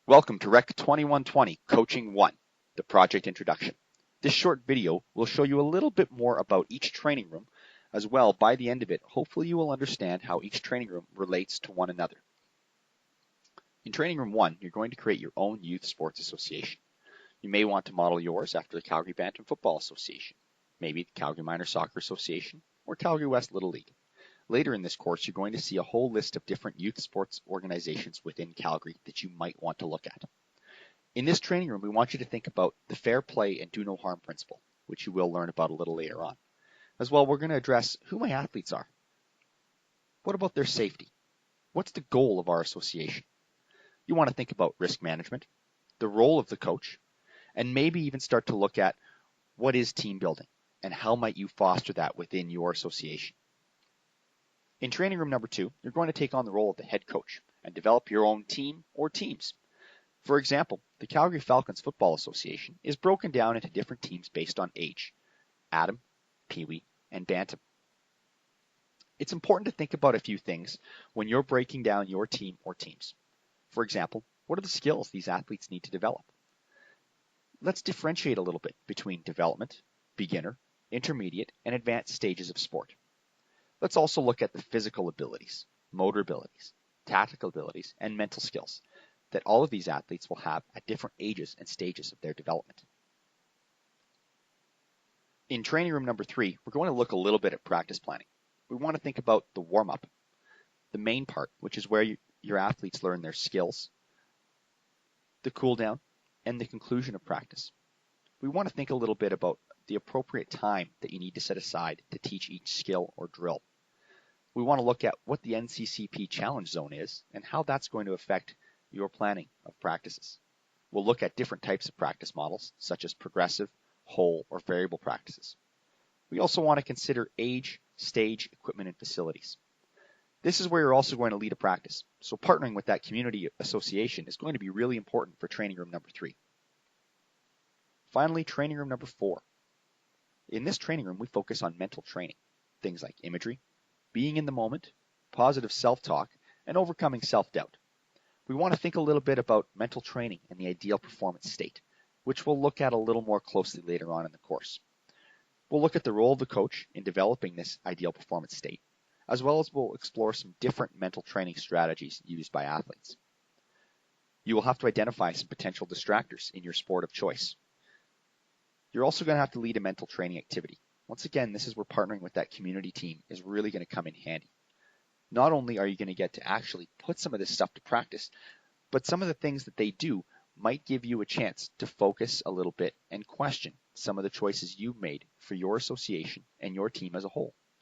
Welcome to Rec 2120 Coaching 1, the project introduction. This short video will show you a little bit more about each training room. As well, by the end of it, hopefully you will understand how each training room relates to one another. In training room 1, you're going to create your own youth sports association. You may want to model yours after the Calgary Bantam Football Association, maybe the Calgary Minor Soccer Association, or Calgary West Little League. Later in this course, you're going to see a whole list of different youth sports organizations within Calgary that you might want to look at. In this training room, we want you to think about the fair play and do no harm principle, which you will learn about a little later on. As well, we're going to address who my athletes are. What about their safety? What's the goal of our association? You want to think about risk management, the role of the coach, and maybe even start to look at what is team building and how might you foster that within your association. In training room number 2, you're going to take on the role of the head coach and develop your own team or teams. For example, the Calgary Falcons Football Association is broken down into different teams based on age: Atom, Pee-wee, and Bantam. It's important to think about a few things when you're breaking down your team or teams. For example, what are the skills these athletes need to develop? Let's differentiate a little bit between development, beginner, intermediate, and advanced stages of sport. Let's also look at the physical abilities, motor abilities, tactical abilities, and mental skills that all of these athletes will have at different ages and stages of their development. In training room number 3, we're going to look a little bit at practice planning. We want to think about the warm-up, the main part, which is where your athletes learn their skills, the cool-down, and the conclusion of practice. We want to think a little bit about the appropriate time that you need to set aside to teach each skill or drill. We want to look at what the NCCP challenge zone is and how that's going to affect your planning of practices. We'll look at different types of practice models, such as progressive, whole, or variable practices. We also want to consider age, stage, equipment, and facilities. This is where you're also going to lead a practice, so partnering with that community association is going to be really important for training room number 3. Finally, training room number 4. In this training room, we focus on mental training, things like imagery, being in the moment, positive self-talk, and overcoming self-doubt. We want to think a little bit about mental training and the ideal performance state, which we'll look at a little more closely later on in the course. We'll look at the role of the coach in developing this ideal performance state, as well as we'll explore some different mental training strategies used by athletes. You will have to identify some potential distractors in your sport of choice. You're also going to have to lead a mental training activity. Once again, this is where partnering with that community team is really going to come in handy. Not only are you going to get to actually put some of this stuff to practice, but some of the things that they do might give you a chance to focus a little bit and question some of the choices you've made for your association and your team as a whole.